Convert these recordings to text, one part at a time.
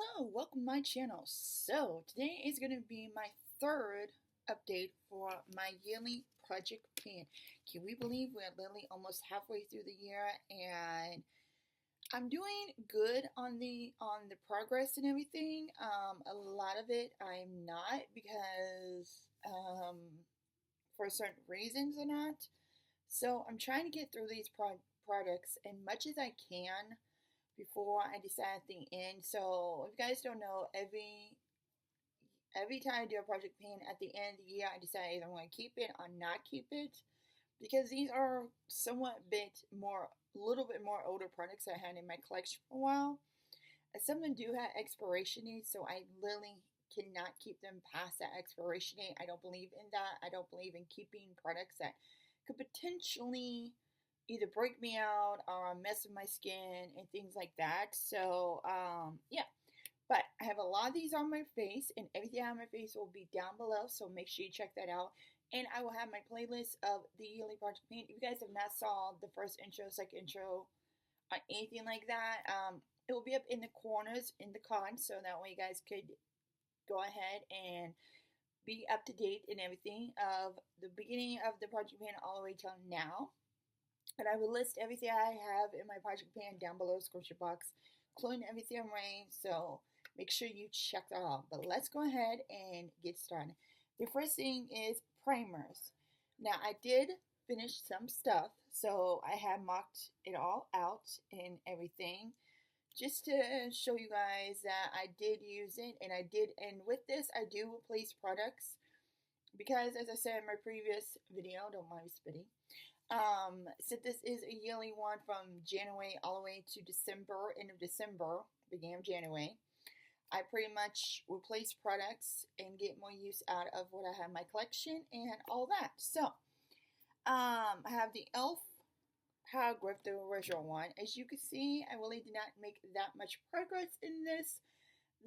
Hello, welcome to my channel. So today is going to be my third update for my yearly project plan. Can we believe we're literally almost halfway through the year and I'm doing good on the progress and everything. A lot of it I'm not because for certain reasons or not. So I'm trying to get through these products as much as I can before I decide at the end. So if you guys don't know, every time I do a project plan at the end of the year, I decide either I'm going to keep it or not keep it because these are somewhat a little bit more older products I had in my collection for a while. And some of them do have expiration dates, so I literally cannot keep them past that expiration date. I don't believe in that. I don't believe in keeping products that could potentially either break me out or mess with my skin and things like that. So, yeah. But I have a lot of these on my face, and everything on my face will be down below, so make sure you check that out. And I will have my playlist of the yearly project plan. If you guys have not saw the first intro, second intro, or anything like that, it will be up in the corners in the card, so that way you guys could go ahead and be up to date in everything of the beginning of the project plan all the way till now. And I will list everything I have in my project plan down below the description box, including everything I'm wearing. So make sure you check that out. But let's go ahead and get started. The first thing is primers. Now I did finish some stuff, so I have marked it all out and everything, just to show you guys that I did use it, and with this I do replace products because, as I said in my previous video, don't mind me spitting. So this is a yearly one from January all the way to December, end of December, beginning of January. I pretty much replace products and get more use out of what I have in my collection and all that. So, I have the e.l.f. Power Grip, the original one. As you can see, I really did not make that much progress in this.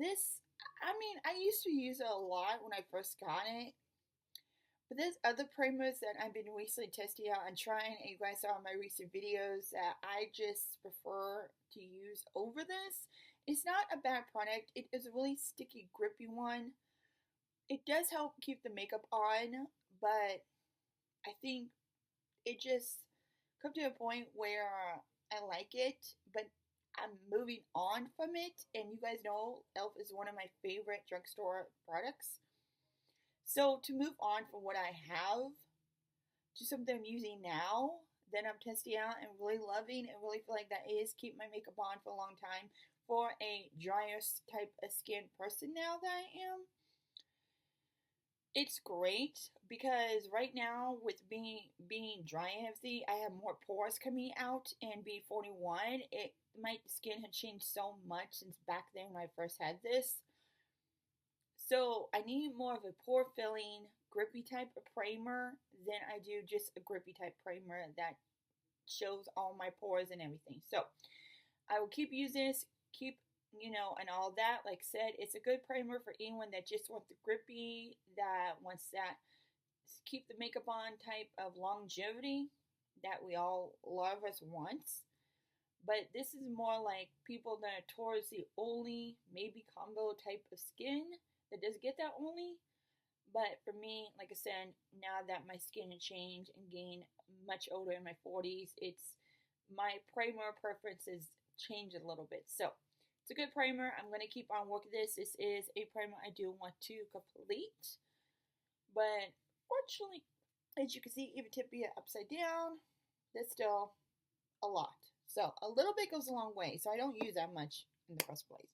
I used to use it a lot when I first got it. But there's other primers that I've been recently testing out and trying, and you guys saw in my recent videos that I just prefer to use over this. It's not a bad product. It is a really sticky, grippy one. It does help keep the makeup on, but I think it just come to a point where I like it, but I'm moving on from it. And you guys know e.l.f. is one of my favorite drugstore products. So to move on from what I have to something I'm using now, that I'm testing out and really loving and really feel like that is keep my makeup on for a long time for a drier type of skin person now that I am. It's great because right now with being dry and everything, I have more pores coming out, and being 41, my skin had changed so much since back then when I first had this. So I need more of a pore filling, grippy type of primer than I do just a grippy type primer that shows all my pores and everything. So I will keep using this, and all that. Like I said, it's a good primer for anyone that just wants the grippy, that wants that keep the makeup on type of longevity that a lot of us wants. But this is more like people that are towards the only, maybe combo type of skin that does get that only. But for me, like I said, now that my skin has changed and gained much older in my 40s, it's my primer preferences changed a little bit. So it's a good primer. I'm going to keep on working this. This is a primer I do want to complete. But fortunately, as you can see, even tipping it upside down, that's still a lot. So a little bit goes a long way. So I don't use that much in the first place.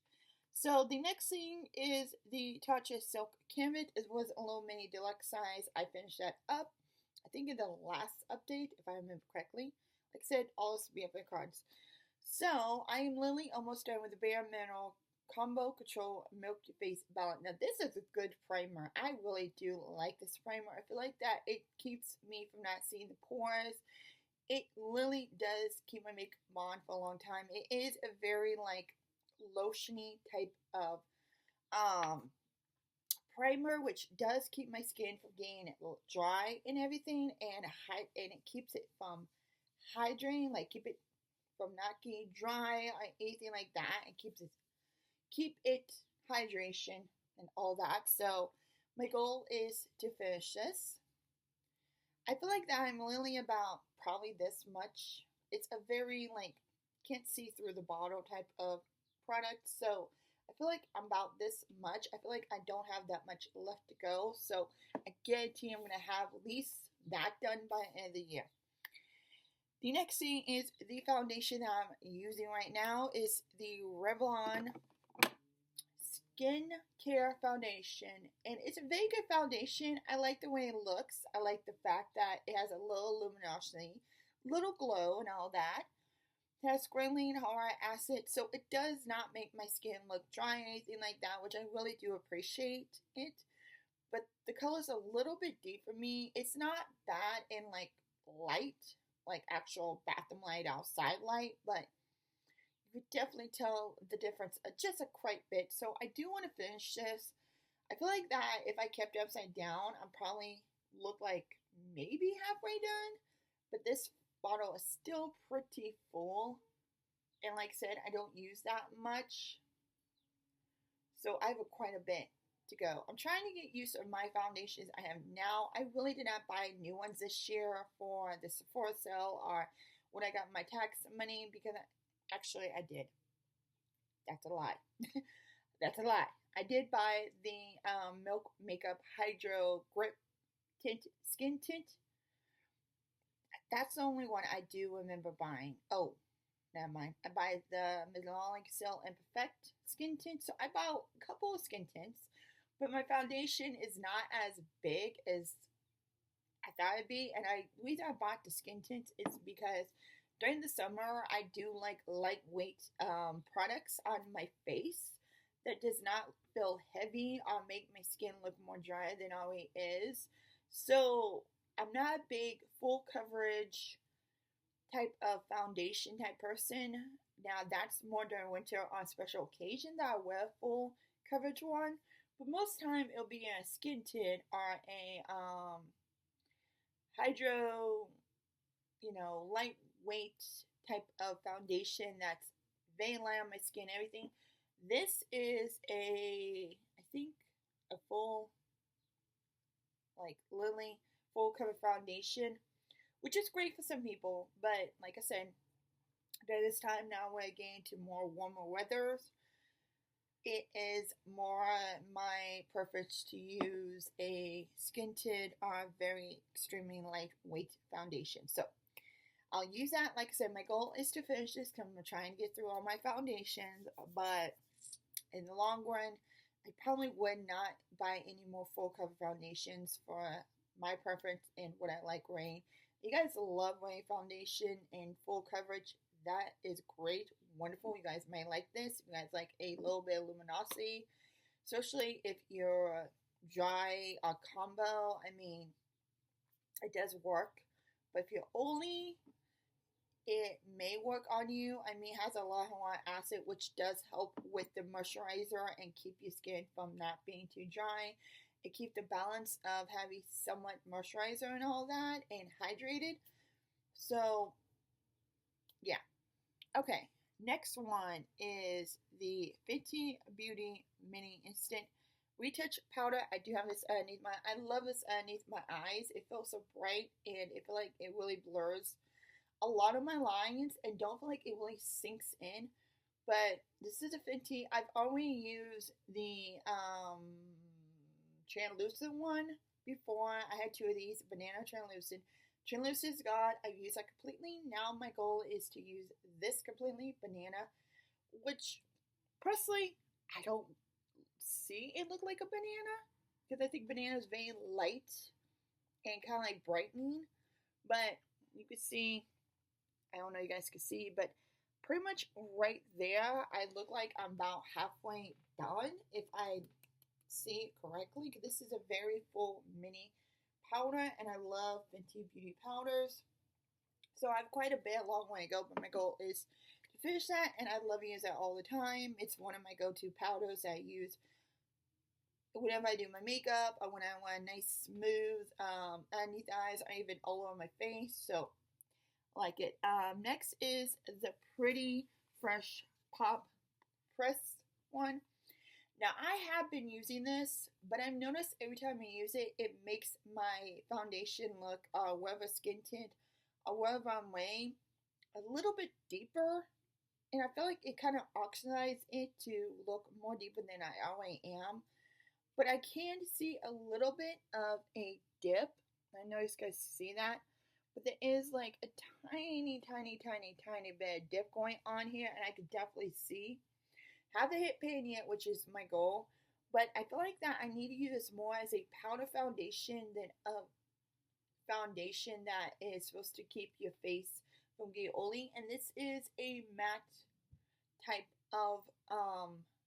So the next thing is the Tatcha Silk Canvas. It was a little mini deluxe size. I finished that up, I think, in the last update, if I remember correctly. Like I said, all this will be up in cards. So I am literally almost done with the Bare Mineral Combo Control Milk Face Balance. Now this is a good primer. I really do like this primer. I feel like that it keeps me from not seeing the pores. It really does keep my makeup on for a long time. It is a very lotiony type of primer, which does keep my skin from getting dry and everything, and it keeps it from hydrating, like keep it from not getting dry or anything like that. It keeps it keep it hydration and all that. So my goal is to finish this. I feel like that I'm only about probably this much. It's a very like can't see through the bottle type of product. So I feel like I'm about this much. I feel like I don't have that much left to go. So I guarantee I'm gonna have at least that done by the end of the year. The next thing is the foundation that I'm using right now is the Revlon Skin Care Foundation. And it's a very good foundation. I like the way it looks. I like the fact that it has a little luminosity, little glow and all that. It has squalene hyaluronic acid, so it does not make my skin look dry or anything like that, which I really do appreciate it. But the color's a little bit deep for me. It's not bad in like light, like actual bathroom light, outside light, but you could definitely tell the difference just a quite bit. So I do want to finish this. I feel like that if I kept it upside down, I'd probably look like maybe halfway done. But this bottle is still pretty full. And like I said, I don't use that much. So I have quite a bit to go. I'm trying to get use of my foundations I have now. I really did not buy new ones this year for the Sephora sale or when I got my tax money because actually I did. That's a lie. That's a lie. I did buy the Milk Makeup Hydro Grip Tint Skin Tint. That's the only one I do remember buying. Oh, never mind. I buy the Milani Cell and Perfect skin tint. So I bought a couple of skin tints, but my foundation is not as big as I thought it'd be. And the reason I bought the skin tints is because during the summer I do like lightweight products on my face that does not feel heavy or make my skin look more dry than it already is. So I'm not a big full coverage type of foundation type person. Now that's more during winter on special occasion that I wear a full coverage one. But most time it'll be a skin tint or a hydro, lightweight type of foundation that's very light on my skin, everything. This is I think a full like Lily full cover foundation, which is great for some people, but like I said, by this time now we're getting to more warmer weathers. It is more my preference to use a skin tint or a very extremely lightweight foundation. So I'll use that. Like I said, my goal is to finish this because I'm trying to get through all my foundations, but in the long run, I probably would not buy any more full cover foundations for my preference and what I like wearing. You guys love wearing foundation and full coverage. That is great, wonderful. You guys may like this. You guys like a little bit of luminosity, especially if you're dry or combo. I mean, it does work. But if you're oily, it may work on you. I mean, it has a lot of hyaluronic acid, which does help with the moisturizer and keep your skin from not being too dry. It keeps the balance of having somewhat moisturizer and all that and hydrated. So, yeah. Okay, next one is the Fenty Beauty Mini Instant Retouch Powder. I do have this underneath I love this underneath my eyes. It feels so bright and it feels like it really blurs a lot of my lines and don't feel like it really sinks in. But this is a Fenty. I've already used the translucent one before. I had two of these, banana translucent. Translucent's gone. I've used that completely. Now my goal is to use this completely, banana, which personally I don't see it look like a banana because I think banana is very light and kind of like brightening. But you can see, I don't know if you guys can see, but pretty much right there, I look like I'm about halfway done if I see it correctly, because this is a very full mini powder and I love Fenty Beauty powders. So I have quite a bit, a long way to go, but my goal is to finish that and I love to use that all the time. It's one of my go-to powders that I use whenever I do my makeup or when I want a nice smooth underneath the eyes or even all over my face. So I like it. Next is the Pretty Fresh Pop Press one. Now, I have been using this, but I've noticed every time I use it, it makes my foundation look, whether skin tint or whatever I'm wearing, a little bit deeper. And I feel like it kind of oxidizes it to look more deeper than I already am. But I can see a little bit of a dip. I know you guys see that. But there is like a tiny, tiny, tiny, tiny bit of dip going on here. And I can definitely see. Haven't hit pan yet, which is my goal. But I feel like that I need to use this more as a powder foundation than a foundation that is supposed to keep your face from getting oily. And this is a matte type of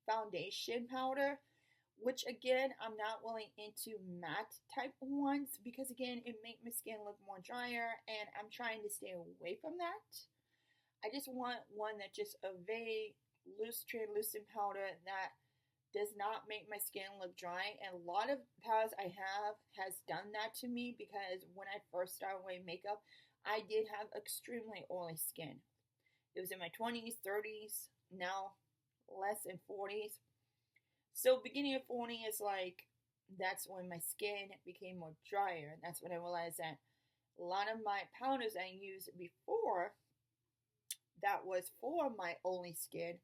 foundation powder, which again, I'm not really into matte type ones because again, it makes my skin look more drier and I'm trying to stay away from that. I just want one that just a very loose translucent powder that does not make my skin look dry. And a lot of powders I have has done that to me because when I first started wearing makeup, I did have extremely oily skin. It was in my 20s, 30s, now less in 40s. So beginning of 40 is like, that's when my skin became more drier. And that's when I realized that a lot of my powders I used before that was for my oily skin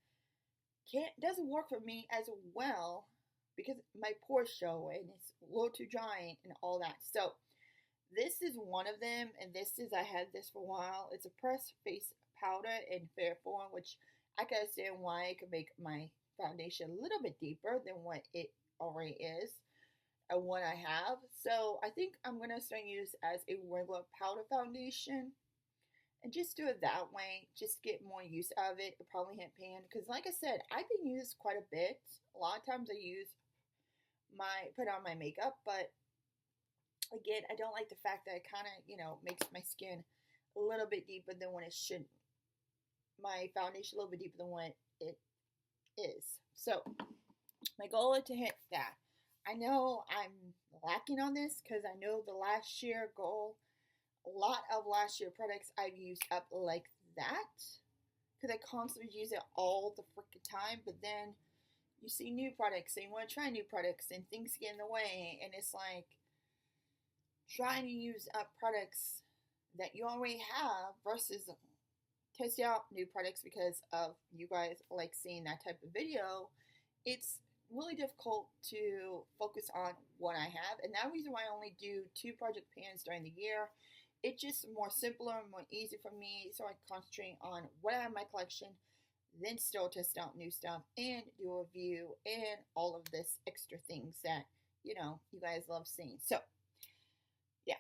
doesn't work for me as well because my pores show and it's a little too dry and all that. So this is one of them, and this is, I had this for a while. It's a pressed face powder in fair form, which I can understand why it can make my foundation a little bit deeper than what it already is and what I have. So I think I'm going to start use as a regular powder foundation and just do it that way, just get more use out of it. It'll probably hit pan because like I said, I've been using this quite a bit. A lot of times I put on my makeup, but again, I don't like the fact that it kind of, makes my skin a little bit deeper than what it should. My foundation a little bit deeper than what it is. So my goal is to hit that. I know I'm lacking on this because I know the last year goal, a lot of last year products I've used up like that because I constantly use it all the freaking time. But then you see new products and you want to try new products and things get in the way, and it's like trying to use up products that you already have versus testing out new products because of you guys like seeing that type of video. It's really difficult to focus on what I have, and that reason why I only do 2 project pans during the year. It's just more simpler and more easy for me, so I concentrate on what I have in my collection, then still test out new stuff and do a review and all of this extra things that you guys love seeing. So yeah,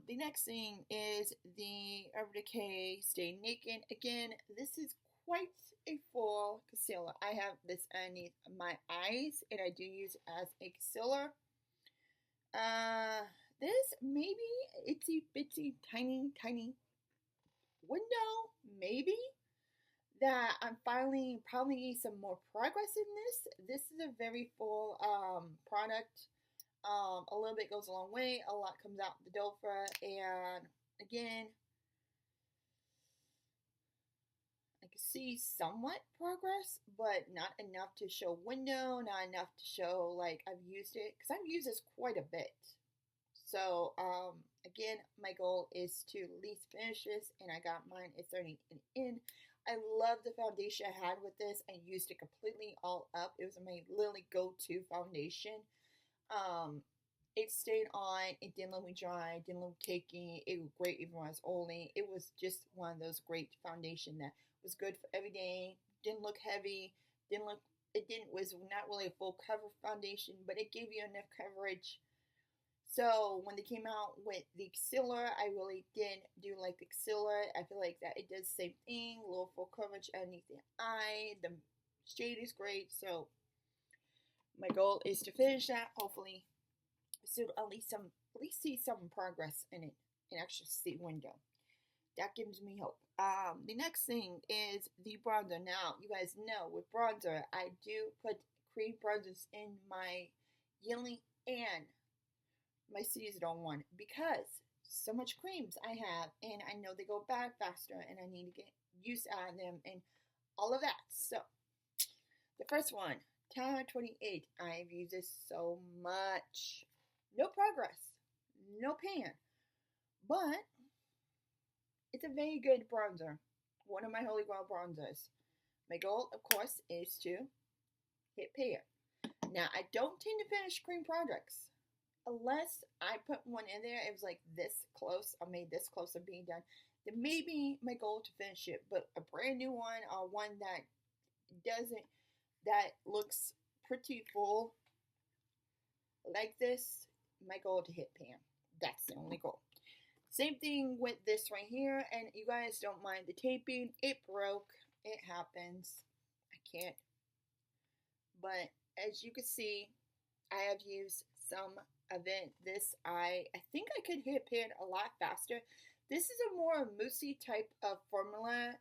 the next thing is the Urban Decay Stay Naked. Again, this is quite a full concealer. I have this underneath my eyes, and I do use it as a concealer. This maybe itsy bitsy tiny window, maybe, that I'm finally probably need some more progress in this. This is a very full product. A little bit goes a long way. A lot comes out the door for it. And again, I can see somewhat progress, but not enough to show window, not enough to show like I've used it, because I've used this quite a bit. So, again, my goal is to at least finish this, and I got mine at 30 in. I love the foundation I had with this. I used it completely all up. It was my literally go-to foundation. It stayed on. It didn't let me dry. Didn't look cakey. It was great even when I was oily. It was just one of those great foundation that was good for every day. Didn't look heavy. Was not really a full cover foundation, but it gave you enough coverage. So when they came out with the concealer, I really did do like the concealer. I feel like that it does the same thing, a little full coverage underneath the eye. The shade is great, so my goal is to finish that. Hopefully, so at least see some progress in it and actually see window. That gives me hope. The next thing is the bronzer. Now, you guys know with bronzer, I do put cream bronzers in my Yearly and my seasonal one because so much creams I have, and I know they go bad faster, and I need to get use out of them and all of that. So The first one, Tower 28. I've used this so much. No progress, no pan, but it's a very good bronzer. One of my holy grail bronzers. My goal, of course, is to hit pan. Now, I don't tend to finish cream projects. Unless I put one in there, it was like this close, I made this close of being done, then maybe my goal to finish it. But a brand new one or one that looks pretty full like this, my goal to hit pan. That's the only goal. Same thing with this right here, and you guys don't mind the taping. It broke. It happens. I can't. But as you can see, I have used some of it. This, I think I could hit pan a lot faster. This is a more moussey type of formula.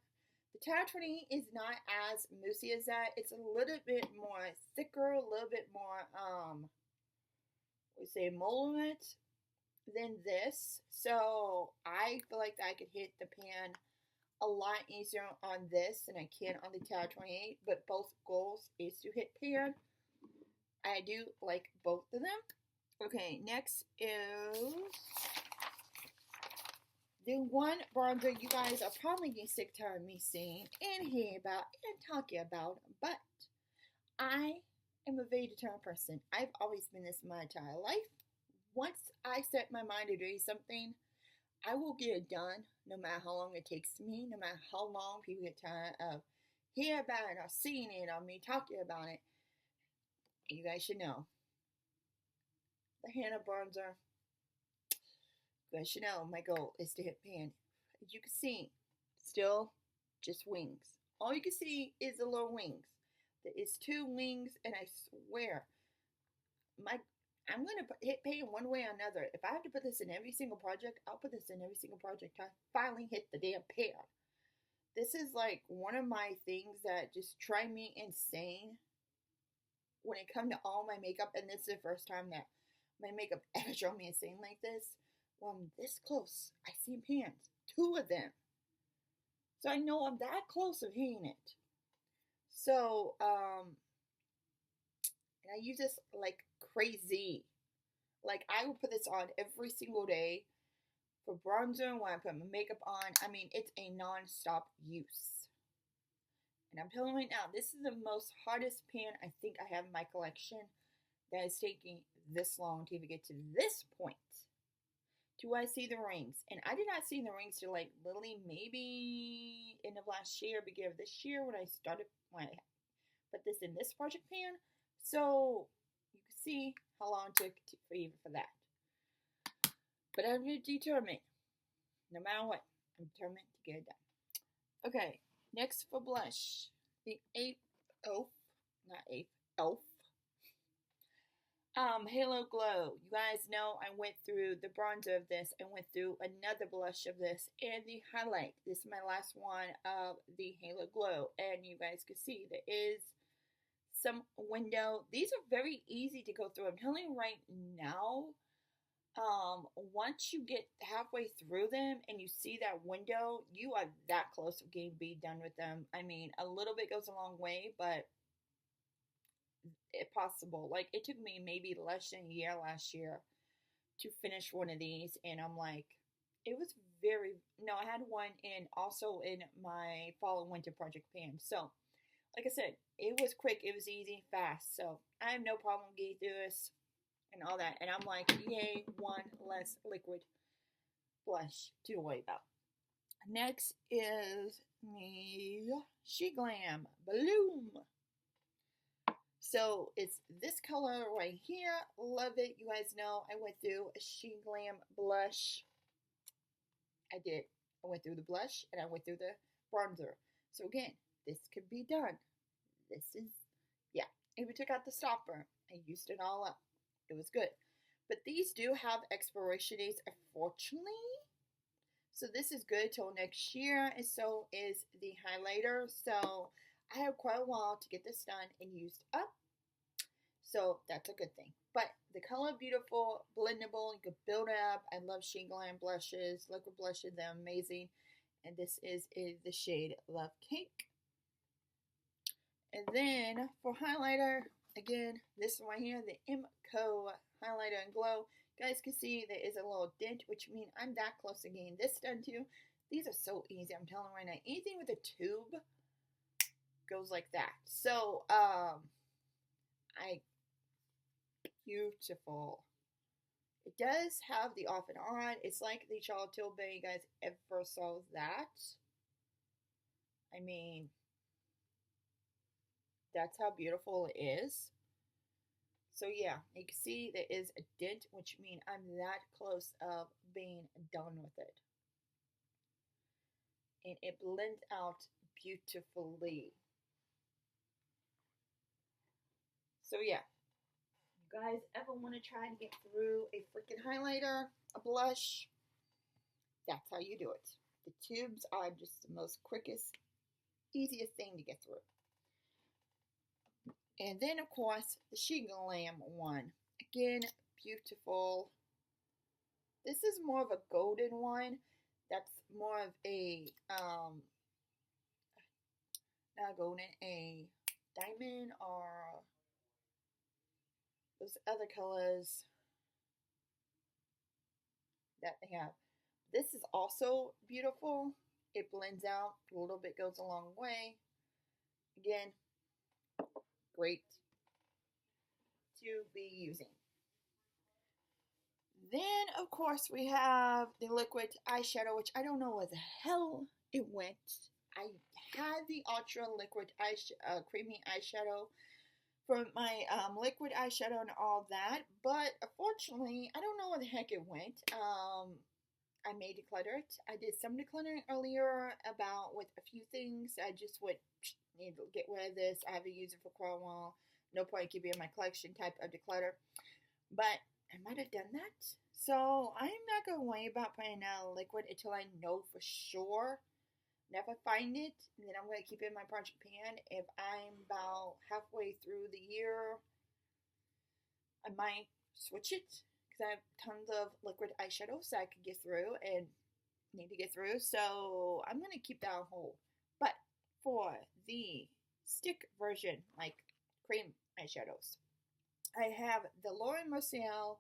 The Tower 20 is not as moussey as that. It's a little bit more thicker, a little bit more, emolient than this. So I feel like I could hit the pan a lot easier on this than I can on the Tower 28. But both goals is to hit pan. I do like both of them. Okay, next is the one bronzer you guys are probably getting sick tired of me saying and hearing about and talking about, but I am a very determined person. I've always been this my entire life. Once I set my mind to do something, I will get it done no matter how long it takes me, no matter how long people get tired of hearing about it or seeing it or me talking about it. You guys should know. The Hannah bronzer. You guys should know my goal is to hit pan. As you can see, still just wings. All you can see is the little wings. There is 2 wings, and I swear, I'm gonna hit pan one way or another. If I have to put this in every single project, I'll put this in every single project. I finally hit the damn pan. This is like one of my things that just drive me insane when it comes to all my makeup, and this is the first time that my makeup ever drove me insane like this. Well, I'm this close. I see pans. 2 of them. So I know I'm that close of hitting it. So, and I use this like crazy. Like, I will put this on every single day for bronzer when I put my makeup on. I mean, it's a non-stop use. And I'm telling you right now, this is the most hardest pan I think I have in my collection that is taking this long to even get to this point. Do I see the rings? And I did not see the rings till like literally maybe end of last year, beginning of this year when I put this in this project pan. So you can see how long it took for that. But I'm determined. No matter what, I'm determined to get it done. Okay, next for blush. The Elf. Halo Glow. You guys know I went through the bronzer of this. I went through another blush of this and the highlight. This is my last one of the Halo Glow. And you guys can see there is some window. These are very easy to go through. I'm telling you right now, once you get halfway through them and you see that window, you are that close to getting be done with them. I mean, a little bit goes a long way, but if possible. Like, it took me maybe less than a year last year to finish one of these, and I'm like, it was I had one also in my fall and winter project pan. So, like I said, it was quick, it was easy, fast. So, I have no problem getting through this and all that. And I'm like, yay, one less liquid blush to worry about. Next is the She Glam Bloom. So it's this color right here. Love it. You guys know I went through a She Glam blush. I did. I went through the blush and I went through the bronzer. So again, this could be done. This is, yeah. If we took out the stopper, I used it all up. It was good. But these do have expiration dates, unfortunately. So this is good till next year. And so is the highlighter. So I have quite a while to get this done and used up. So that's a good thing. But the color beautiful, blendable. You can build it up. I love She Glam blushes. Liquid blushes, they're amazing. And this is the shade Love Cake. And then for highlighter, again, this one here, the MCO highlighter and glow. You guys can see there is a little dent, which means I'm that close to getting this done too. These are so easy, I'm telling you right now. Anything with a tube goes like that. So, beautiful. It does have the off and on. It's like the Charlotte Tilbury. You guys ever saw that? I mean, that's how beautiful it is. So yeah, you can see there is a dent, which means I'm that close of being done with it. And it blends out beautifully. So yeah, you guys ever want to try to get through a freaking highlighter, a blush, that's how you do it. The tubes are just the most quickest, easiest thing to get through. And then, of course, the She Glam one. Again, beautiful. This is more of a golden one. That's more of a, not golden, a diamond or those other colors that they have. This is also beautiful. It blends out. A little bit goes a long way. Again, great to be using. Then, of course, we have the liquid eyeshadow, which I don't know where the hell it went. I had the Ultra Liquid Creamy Eyeshadow for my liquid eyeshadow and all that, but unfortunately, I don't know where the heck it went. I may declutter it. I did some decluttering earlier about with a few things. I just would need to get rid of this. I haven't used it for quite a while. No point keeping in my collection type of declutter. But I might have done that. So I'm not going to worry about putting out a liquid until I know for sure. And if I find it, then I'm going to keep it in my project pan. If I'm about halfway through the year, I might switch it. Because I have tons of liquid eyeshadows that I could get through and need to get through. So I'm going to keep that on hold. But for the stick version, like cream eyeshadows, I have the Lauren Mercier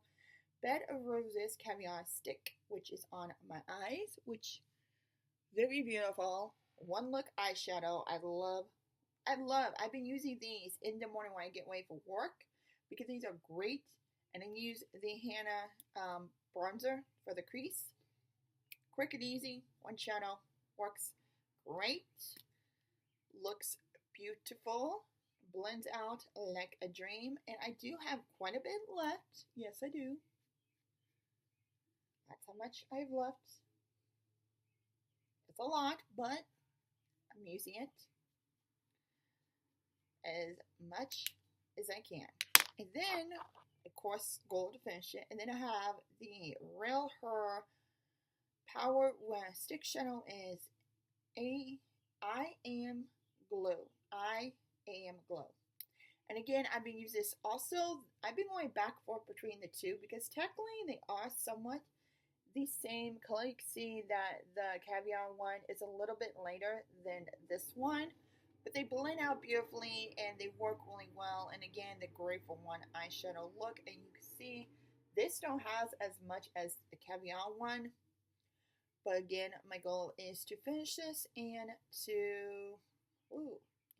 Bed of Roses Caviar Stick, which is on my eyes, which very beautiful. One look eyeshadow. I love. I've been using these in the morning when I get ready for work because these are great. And I use the Hannah bronzer for the crease. Quick and easy. One shadow. Works great. Looks beautiful. Blends out like a dream. And I do have quite a bit left. Yes, I do. That's how much I've left. It's a lot, but I'm using it as much as I can. And then, of course, gold to finish it. And then I have the Real Her Power Stick Shadow is I Am Glow. I Am Glow. And again, I've been using this also. I've been going back and forth between the two because technically they are somewhat the same color. You can see that the Caviar one is a little bit lighter than this one, but they blend out beautifully and they work really well. And again, they're great for one eyeshadow look. And you can see this don't have as much as the Caviar one, but again, my goal is to finish this and to,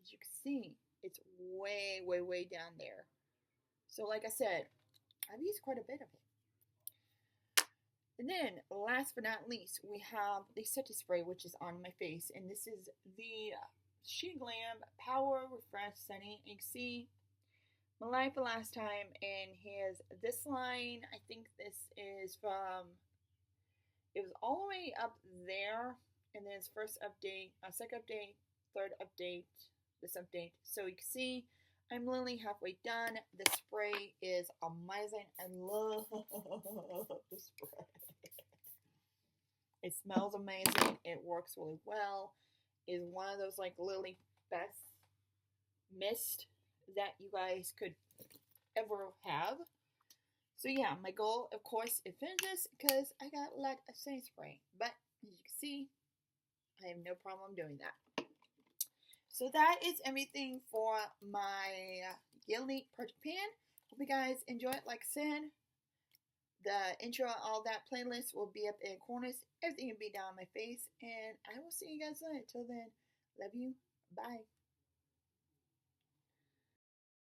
as you can see, it's way, way, way down there. So like I said, I've used quite a bit of it. And then, last but not least, we have the setting spray, which is on my face. And this is the She Glam Power Refresh Setting. You can see my line for last time. And here's this line. I think this is from, it was all the way up there. And then it's first update, second update, third update, this update. So you can see I'm literally halfway done. The spray is amazing. I love the spray. It smells amazing. It works really well. It's one of those like literally best mist that you guys could ever have. So yeah, my goal, of course, is finish this because I got a lot of setting spray. But as you can see, I have no problem doing that. So that is everything for my Gilly project pan. Hope you guys enjoy it. Like I said, the intro, all that playlist will be up in corners. Everything will be down my face. And I will see you guys later. Till then, love you. Bye.